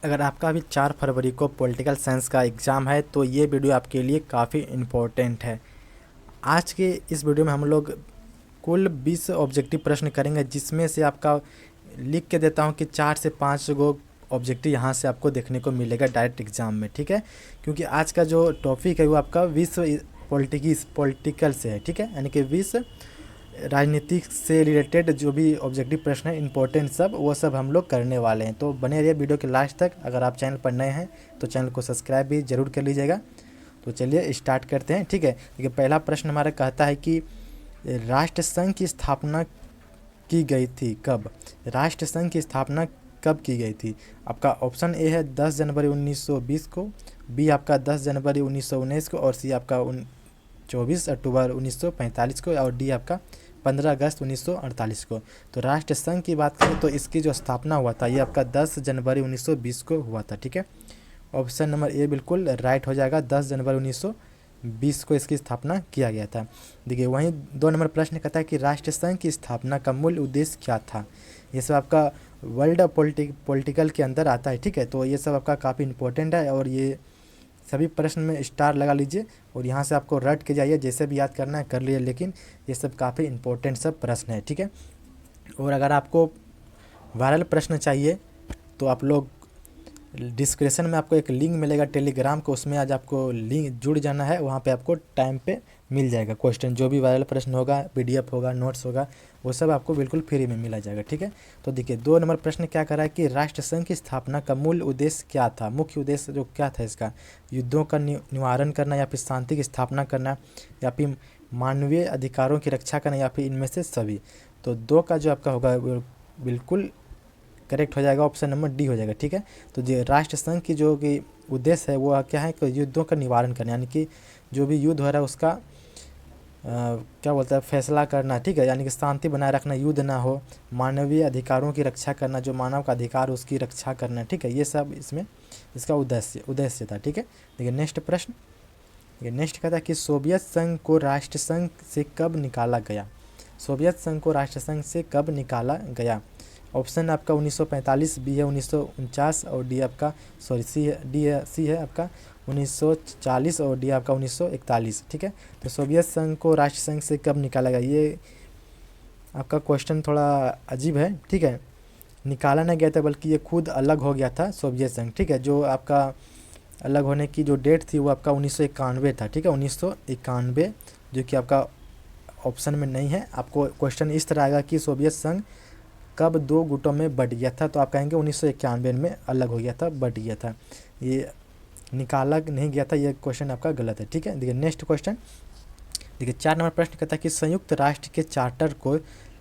अगर आपका अभी 4 फरवरी को पॉलिटिकल साइंस का एग्ज़ाम है तो ये वीडियो आपके लिए काफ़ी इम्पोर्टेंट है। आज के इस वीडियो में हम लोग कुल 20 ऑब्जेक्टिव प्रश्न करेंगे, जिसमें से आपका लिख के देता हूँ कि 4 से 5 गो ऑब्जेक्टिव यहाँ से आपको देखने को मिलेगा डायरेक्ट एग्ज़ाम में, ठीक है। क्योंकि आज का जो टॉपिक है वो आपका विश्व पॉलिटिकल से है, ठीक है, यानी कि विश्व राजनीतिक से रिलेटेड जो भी ऑब्जेक्टिव प्रश्न है इंपॉर्टेंट सब, वो सब हम लोग करने वाले हैं। तो बने रहिए वीडियो के लास्ट तक। अगर आप चैनल पर नए हैं तो चैनल को सब्सक्राइब भी जरूर कर लीजिएगा। तो चलिए स्टार्ट करते हैं, ठीक है। देखिए, पहला प्रश्न हमारा कहता है कि राष्ट्रसंघ की स्थापना की गई थी कब। राष्ट्रसंघ की स्थापना कब की गई थी। आपका ऑप्शन ए है 10 जनवरी 1920 को, बी आपका 10 जनवरी 1919 को, और सी आपका 24 अक्टूबर 1945 को, और डी आपका 15 अगस्त 1948 को। तो राष्ट्रसंघ की बात करें तो इसकी जो स्थापना हुआ था ये आपका 10 जनवरी 1920 को हुआ था, ठीक है। ऑप्शन नंबर ए बिल्कुल राइट हो जाएगा, 10 जनवरी 1920 को इसकी स्थापना किया गया था। देखिए, वहीं 2 नंबर प्रश्न कहता है कि राष्ट्रसंघ की स्थापना का मूल उद्देश्य क्या था। ये सब आपका वर्ल्ड पॉलिटिकल के अंदर आता है, ठीक है। तो ये सब आपका काफ़ी इंपॉर्टेंट है और ये सभी प्रश्न में स्टार लगा लीजिए और यहाँ से आपको रट के जाइए, जैसे भी याद करना है कर लीजिए, लेकिन ये सब काफ़ी इंपॉर्टेंट सब प्रश्न है, ठीक है। और अगर आपको वायरल प्रश्न चाहिए तो आप लोग डिस्क्रिप्शन में आपको एक लिंक मिलेगा टेलीग्राम को, उसमें आज आपको लिंक जुड़ जाना है। वहाँ पे आपको टाइम पे मिल जाएगा क्वेश्चन, जो भी वायरल प्रश्न होगा, पीडीएफ होगा, नोट्स होगा, वो सब आपको बिल्कुल फ्री में मिला जाएगा, ठीक है। तो देखिए, 2 नंबर प्रश्न क्या कर रहा है कि राष्ट्रसंघ की स्थापना का मूल उद्देश्य क्या था। मुख्य उद्देश्य जो क्या था इसका, युद्धों का निवारण करना, या फिर शांति की स्थापना करना, या फिर मानवीय अधिकारों की रक्षा करना, या फिर इनमें से सभी। तो 2 का जो आपका होगा बिल्कुल करेक्ट हो जाएगा, ऑप्शन नंबर डी हो जाएगा, ठीक है। तो जो राष्ट्रसंघ की जो कि उद्देश्य है वो क्या है कि युद्धों का निवारण करना, यानी कि जो भी युद्ध हो रहा है उसका क्या बोलता है फैसला करना, ठीक है, यानी कि शांति बनाए रखना, युद्ध ना हो, मानवीय अधिकारों की रक्षा करना, जो मानव का अधिकार उसकी रक्षा करना, ठीक है। ये सब इसमें इसका उद्देश्य था, ठीक है। देखिए नेक्स्ट प्रश्न, देखिए नेक्स्ट कहता है कि सोवियत संघ को राष्ट्रसंघ से कब निकाला गया। सोवियत संघ को राष्ट्रसंघ से कब निकाला गया। ऑप्शन आपका 1945, बी है 1949, और डी आपका सी है आपका 1940, और डी आपका 1941, ठीक है। तो सोवियत संघ को राष्ट्रसंघ से कब निकाला गया, ये आपका क्वेश्चन थोड़ा अजीब है, ठीक है। निकाला नहीं गया था बल्कि ये खुद अलग हो गया था सोवियत संघ, ठीक है। जो आपका अलग होने की जो डेट थी वो आपका 1991 था, ठीक है, 1991, जो कि आपका ऑप्शन में नहीं है। आपको क्वेश्चन इस तरह आएगा कि सोवियत संघ कब 2 गुटों में बट गया था, तो आप कहेंगे 1991 में अलग हो गया था, बट गया था, ये निकाला नहीं गया था। ये क्वेश्चन आपका गलत है, ठीक है। देखिए नेक्स्ट क्वेश्चन, देखिए 4 नंबर प्रश्न कहता है कि संयुक्त राष्ट्र के चार्टर को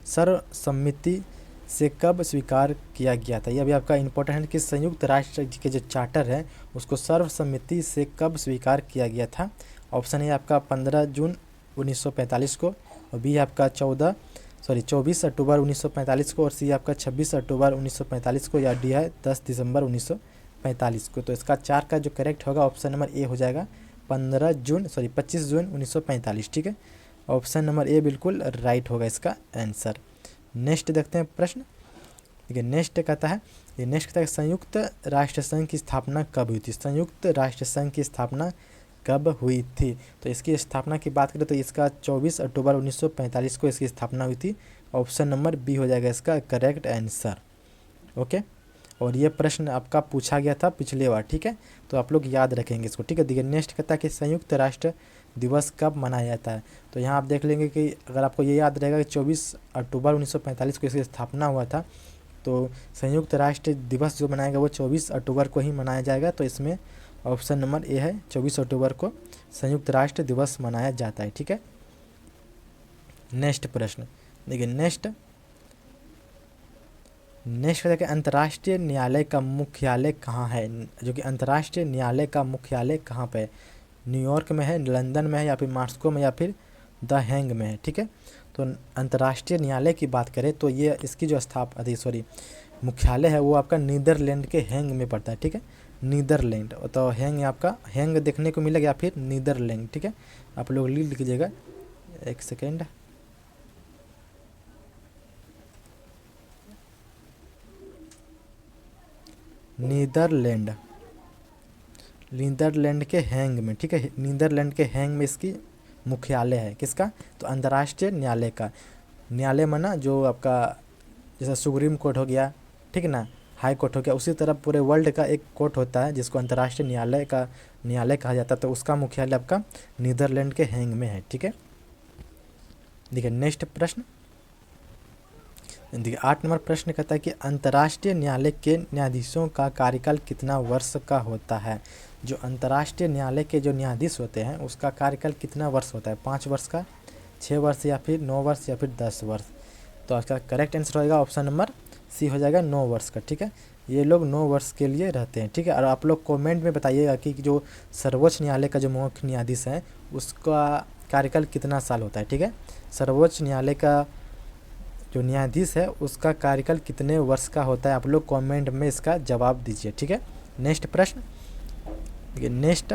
सर्वसम्मति से कब स्वीकार किया गया था। यह भी आपका इंपॉर्टेंट है कि संयुक्त राष्ट्र के जो चार्टर है उसको सर्वसम्मति से कब स्वीकार किया गया था। ऑप्शन है आपका 15 जून 1945 को, और बी आपका 24 अक्टूबर 1945 को, और सी आपका 26 अक्टूबर 1945 को, या डी है 10 दिसंबर 1945 को। तो इसका 4 का जो करेक्ट होगा ऑप्शन नंबर ए हो जाएगा, 25 जून 1945, ठीक है। ऑप्शन नंबर ए बिल्कुल राइट होगा इसका आंसर। नेक्स्ट देखते हैं प्रश्न, देखिए नेक्स्ट कहता है, ये नेक्स्ट कहता है संयुक्त राष्ट्र संघ की स्थापना कब हुई थी। संयुक्त राष्ट्र संघ की स्थापना कब हुई थी। तो इसकी स्थापना की बात करें तो इसका 24 अक्टूबर 1945 को इसकी स्थापना हुई थी। ऑप्शन नंबर बी हो जाएगा इसका करेक्ट आंसर, ओके। और ये प्रश्न आपका पूछा गया था पिछले बार, ठीक है, तो आप लोग याद रखेंगे इसको, ठीक है। देखिए नेक्स्ट कहता है कि संयुक्त राष्ट्र दिवस कब मनाया जाता है। तो यहाँ आप देख लेंगे कि अगर आपको ये याद रहेगा कि 24 अक्टूबर 1945 को इसकी स्थापना हुआ था, तो संयुक्त राष्ट्र दिवस जो मनाएगा वो 24 अक्टूबर को ही मनाया जाएगा। तो इसमें ऑप्शन नंबर ए है, 24 अक्टूबर को संयुक्त राष्ट्र दिवस मनाया जाता है, ठीक है। नेक्स्ट प्रश्न, देखिए नेक्स्ट देखिए अंतर्राष्ट्रीय न्यायालय का मुख्यालय कहाँ है। जो कि अंतर्राष्ट्रीय न्यायालय का मुख्यालय कहाँ पे है, न्यूयॉर्क में है, लंदन में है, या फिर मॉस्को में, या फिर द हैंग में है, ठीक है। तो अंतर्राष्ट्रीय न्यायालय की बात करें तो ये इसकी जो मुख्यालय है वो आपका नीदरलैंड के हैंग में पड़ता है, ठीक है, नीदरलैंड। तो हैंग आपका हैंग देखने को मिलेगा, या फिर नीदरलैंड, ठीक है। आप लोग लिख लीजिएगा, एक सेकेंड। नीदरलैंड, नीदरलैंड के हैंग में, ठीक है, नीदरलैंड के हैंग में इसकी मुख्यालय है। किसका? तो अंतर्राष्ट्रीय न्यायालय का। न्यायालय माना जो आपका जैसे सुप्रीम कोर्ट हो गया, ठीक है ना, हाई कोर्ट हो गया, उसी तरह पूरे वर्ल्ड का एक कोर्ट होता है जिसको अंतर्राष्ट्रीय न्यायालय का न्यायालय कहा जाता है। तो उसका मुख्यालय आपका नीदरलैंड के हैंग में है, ठीक है। देखिए नेक्स्ट प्रश्न, देखिए 8 नंबर प्रश्न कहता है कि अंतर्राष्ट्रीय न्यायालय के न्यायाधीशों का कार्यकाल कितना वर्ष का होता है। जो अंतर्राष्ट्रीय न्यायालय के जो न्यायाधीश होते हैं उसका कार्यकाल कितना वर्ष होता है? 5 वर्ष का, 6 वर्ष या फिर 9 वर्ष या फिर 10 वर्ष। तो इसका करेक्ट आंसर होगा ऑप्शन नंबर सी हो जाएगा 9 वर्ष का, ठीक है। ये लोग 9 वर्ष के लिए रहते हैं, ठीक है। और आप लोग कमेंट में बताइएगा कि जो सर्वोच्च न्यायालय का जो मुख्य न्यायाधीश है उसका कार्यकाल कितना साल होता है, ठीक है। सर्वोच्च न्यायालय का जो न्यायाधीश है उसका कार्यकाल कितने वर्ष का होता है, आप लोग कमेंट में इसका जवाब दीजिए, ठीक है। नेक्स्ट प्रश्न, देखिए नेक्स्ट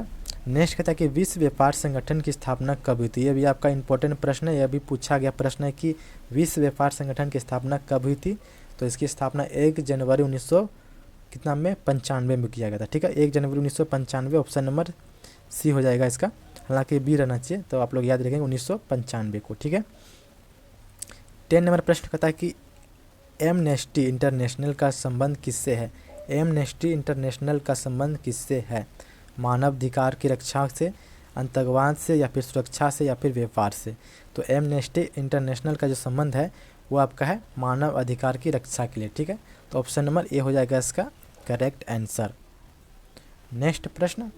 कहता है कि विश्व व्यापार संगठन की स्थापना कब हुई थी। ये भी आपका इंपॉर्टेंट प्रश्न है, यह भी पूछा गया प्रश्न है कि विश्व व्यापार संगठन की स्थापना कब हुई थी। तो इसकी स्थापना 1 जनवरी 1995 में किया गया था, ठीक है। 1 जनवरी 1995, ऑप्शन नंबर सी हो जाएगा इसका, हालांकि बी रहना चाहिए, तो आप लोग याद रखेंगे 1995 को, ठीक है। 10 नंबर प्रश्न कहता है कि एमनेस्टी इंटरनेशनल का संबंध किससे है। एमनेस्टी इंटरनेशनल का संबंध किससे है? मानवाधिकार की रक्षा से, आतंकवाद से, या फिर सुरक्षा से, या फिर व्यापार से। तो एमनेस्टी इंटरनेशनल का जो संबंध है वो आपका है मानव अधिकार की रक्षा के लिए, ठीक है। तो ऑप्शन नंबर ए हो जाएगा इसका करेक्ट आंसर। नेक्स्ट प्रश्न,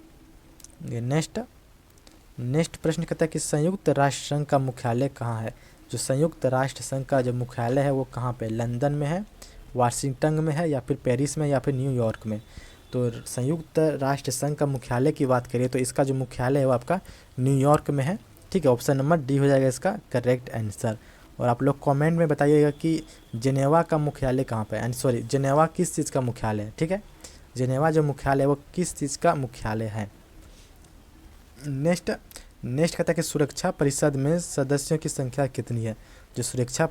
नेक्स्ट प्रश्न कहता है कि संयुक्त राष्ट्र संघ का मुख्यालय कहाँ है। जो संयुक्त राष्ट्र संघ का जो मुख्यालय है वो कहाँ पे? लंदन में है, वाशिंगटन में है, या फिर पेरिस में, या फिर न्यूयॉर्क में। तो संयुक्त राष्ट्र संघ का मुख्यालय की बात करें तो इसका जो मुख्यालय है वो आपका न्यूयॉर्क में है, ठीक है। ऑप्शन नंबर डी हो जाएगा इसका करेक्ट आंसर। और आप लोग कमेंट में बताइएगा कि जेनेवा का मुख्यालय कहाँ पे है, सॉरी जेनेवा किस चीज़ का मुख्यालय है, ठीक है। जेनेवा जो मुख्यालय है वो किस चीज़ का मुख्यालय है। नेक्स्ट कहता है कि सुरक्षा परिषद में सदस्यों की संख्या कितनी है। जो सुरक्षा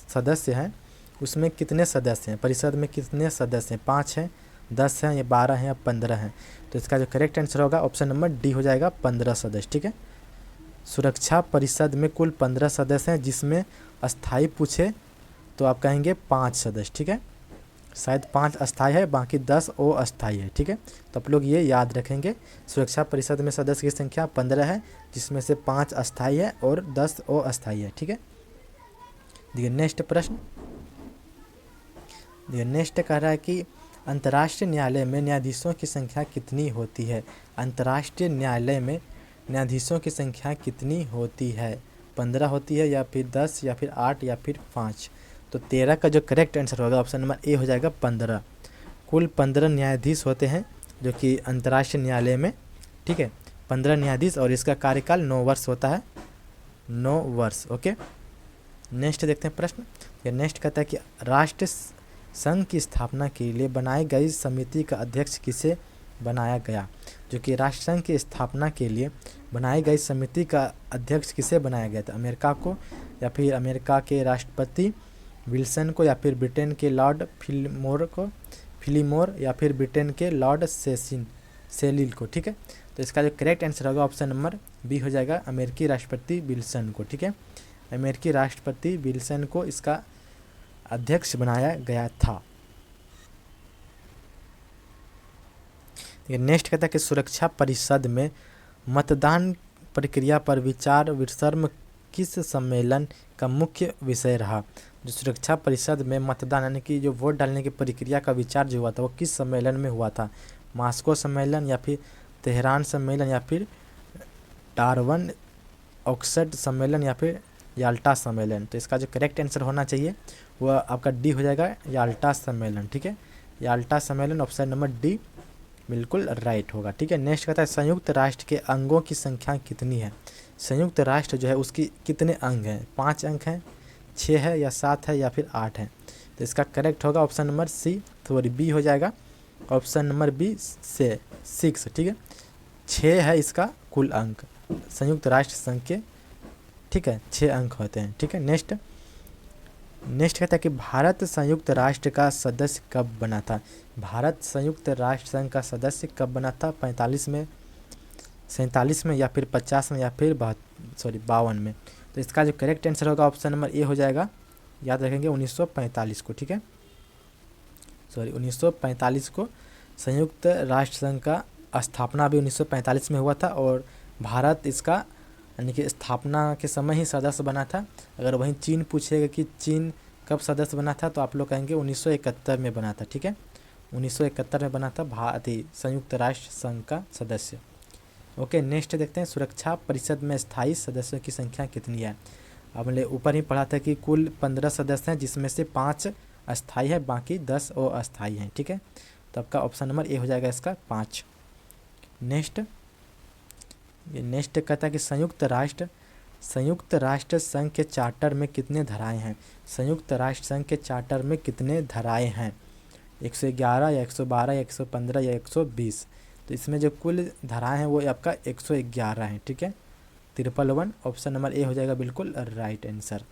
सदस्य हैं उसमें कितने सदस्य हैं, परिषद में कितने सदस्य हैं? 5 हैं, 10 हैं, या 12 हैं, या 15 हैं। तो इसका जो करेक्ट आंसर होगा ऑप्शन नंबर डी हो जाएगा 15 सदस्य, ठीक है। सुरक्षा परिषद में कुल 15 सदस्य हैं, जिसमें अस्थाई पूछे तो आप कहेंगे 5 सदस्य, ठीक है। शायद 5 अस्थाई है, बाकी 10 अस्थाई है, ठीक है। तो आप लोग ये याद रखेंगे, सुरक्षा परिषद में सदस्य की संख्या 15 है, जिसमें से 5 अस्थाई है और 10 अस्थाई है, ठीक है। देखिए नेक्स्ट प्रश्न, देखिए नेक्स्ट कह रहा है कि अंतर्राष्ट्रीय न्यायालय में न्यायाधीशों की संख्या कितनी होती है। अंतर्राष्ट्रीय न्यायालय में न्यायाधीशों की संख्या कितनी होती है? 15 होती है, या फिर 10, या फिर 8, या फिर 5। तो 13 का जो करेक्ट आंसर होगा ऑप्शन नंबर ए हो जाएगा 15। कुल 15 न्यायाधीश होते हैं जो कि अंतर्राष्ट्रीय न्यायालय में, ठीक है। 15 न्यायाधीश, और इसका कार्यकाल 9 वर्ष होता है, 9 वर्ष, ओके। नेक्स्ट देखते हैं प्रश्न। ये नेक्स्ट कहता है कि राष्ट्र संघ की स्थापना के लिए बनाई गई समिति का अध्यक्ष किसे बनाया गया। जो कि राष्ट्र संघ की स्थापना के लिए बनाई गई समिति का अध्यक्ष किसे बनाया गया था? अमेरिका को, या फिर अमेरिका के राष्ट्रपति विल्सन को, या फिर ब्रिटेन के लॉर्ड फिलीमोर, या फिर ब्रिटेन के लॉर्ड सेलिल को, ठीक है। तो इसका जो करेक्ट आंसर होगा ऑप्शन नंबर बी हो जाएगा अमेरिकी राष्ट्रपति विल्सन को, ठीक है। अमेरिकी राष्ट्रपति विल्सन को इसका अध्यक्ष बनाया गया था। नेक्स्ट कहता है कि सुरक्षा परिषद में मतदान प्रक्रिया पर विचार विमर्श किस सम्मेलन का मुख्य विषय रहा। जो सुरक्षा परिषद में मतदान यानी कि जो वोट डालने की प्रक्रिया का विचार जो हुआ था वो किस सम्मेलन में हुआ था? मॉस्को सम्मेलन, या फिर तेहरान सम्मेलन, या फिर डार्वन ऑक्सफोर्ड सम्मेलन, या फिर याल्टा सम्मेलन। तो इसका जो करेक्ट आंसर होना चाहिए वो आपका डी हो जाएगा याल्टा सम्मेलन, ठीक है। याल्टा सम्मेलन, ऑप्शन नंबर डी बिल्कुल राइट होगा, ठीक है। नेक्स्ट कहता है संयुक्त राष्ट्र के अंगों की संख्या कितनी है। संयुक्त राष्ट्र जो है उसकी कितने अंग हैं? 5 अंग हैं, 6 है, या 7 है, या फिर 8 है। तो इसका करेक्ट होगा option number C, sorry B हो जाएगा ऑप्शन नंबर बी से 6, ठीक है। 6 है इसका कुल अंक संयुक्त राष्ट्र संघ के, ठीक है, 6 अंक होते हैं, ठीक है। नेक्स्ट नेक्स्ट कहता है कि भारत संयुक्त राष्ट्र का सदस्य कब बना था। भारत संयुक्त राष्ट्र संघ का सदस्य कब बना था? 45 में, 47 में, या फिर 50 में, या फिर 52 में। तो इसका जो करेक्ट आंसर होगा ऑप्शन नंबर ए हो जाएगा। याद रखेंगे 1945 को, ठीक है, 1945 को संयुक्त राष्ट्र संघ का स्थापना भी 1945 में हुआ था, और भारत इसका यानी कि स्थापना के समय ही सदस्य बना था। अगर वहीं चीन पूछेगा कि चीन कब सदस्य बना था, तो आप लोग कहेंगे 1971 में बना था, ठीक है, 1971 में बना था भारतीय संयुक्त राष्ट्र संघ का सदस्य। ओके, नेक्स्ट देखते हैं, सुरक्षा परिषद में स्थायी सदस्यों की संख्या कितनी है। हमने ऊपर ही पढ़ा था कि कुल 15 सदस्य हैं, जिसमें से 5 अस्थाई है, बाकी 10 अस्थाई हैं, ठीक है। तो आपका ऑप्शन नंबर ए हो जाएगा इसका 5। नेक्स्ट कहता है कि संयुक्त राष्ट्र संघ के चार्टर में कितने धाराएं हैं। संयुक्त राष्ट्र संघ के चार्टर में कितने धाराएं हैं? 111 या 112 या 115 या 120। तो इसमें जो कुल धाराएं हैं वो आपका 111 हैं, ठीक है, 111। ऑप्शन नंबर ए हो जाएगा बिल्कुल राइट आंसर।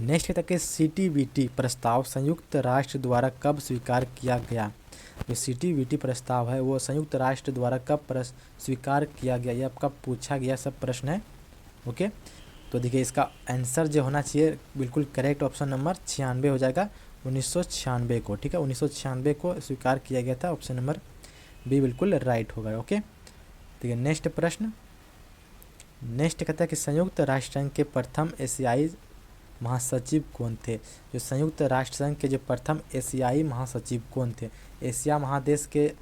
नेक्स्ट कहता है कि CTBT प्रस्ताव संयुक्त राष्ट्र द्वारा कब स्वीकार किया गया। जो CTBT प्रस्ताव है वो संयुक्त राष्ट्र द्वारा कब स्वीकार किया गया, ये आपका पूछा गया सब प्रश्न है। ओके, तो देखिए इसका आंसर जो होना चाहिए बिल्कुल करेक्ट ऑप्शन नंबर 96 हो जाएगा, 1996 को, ठीक है, 1996 को स्वीकार किया गया था। ऑप्शन नंबर बी बिल्कुल राइट होगा। ओके, ठीक है, नेक्स्ट प्रश्न। नेक्स्ट कहता है कि संयुक्त राष्ट्र संघ के प्रथम एशियाई महासचिव कौन थे। जो संयुक्त राष्ट्र संघ के जो प्रथम एशियाई महासचिव कौन थे। एशिया महादेश के,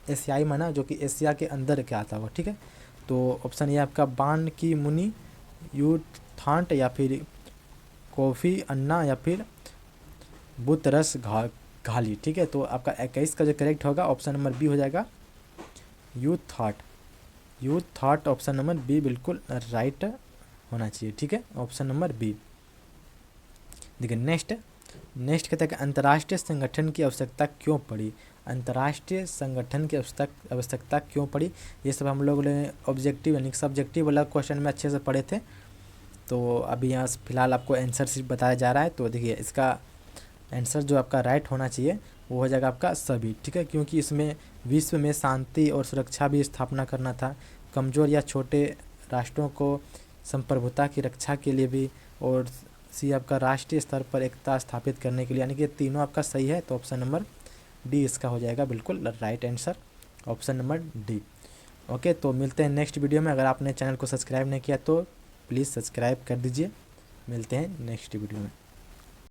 एशियाई माना जो कि एशिया के अंदर क्या आता हो, ठीक है। तो ऑप्शन ये आपका बान की मुनि, यूथांट, या फिर कोफी अन्ना, या फिर बुतरस घाली, ठीक है। तो आपका 21 का जो करेक्ट होगा ऑप्शन नंबर बी हो जाएगा, यूथाट। ऑप्शन नंबर बी बिल्कुल राइट होना चाहिए, ठीक है, ऑप्शन नंबर बी। देखिए नेक्स्ट कहता है कि अंतर्राष्ट्रीय संगठन की आवश्यकता क्यों पड़ी। अंतर्राष्ट्रीय संगठन की आवश्यकता क्यों पड़ी, ये सब हम लोग ने ऑब्जेक्टिव यानी सब्जेक्टिव वाला क्वेश्चन में अच्छे से पढ़े थे। तो अभी यहाँ फिलहाल आपको आंसर सिर्फ बताया जा रहा है। तो देखिए इसका आंसर जो आपका राइट होना चाहिए वो हो जाएगा आपका सभी, ठीक है, क्योंकि इसमें विश्व में शांति और सुरक्षा भी स्थापना करना था, कमज़ोर या छोटे राष्ट्रों को संप्रभुता की रक्षा के लिए भी, और सी आपका राष्ट्रीय स्तर पर एकता स्थापित करने के लिए, यानी कि तीनों आपका सही है। तो ऑप्शन नंबर डी इसका हो जाएगा बिल्कुल right answer, option number D. Okay, तो मिलते हैं नेक्स्ट वीडियो में। अगर आपने चैनल को सब्सक्राइब नहीं किया तो प्लीज़ सब्सक्राइब कर दीजिए। मिलते हैं नेक्स्ट वीडियो में।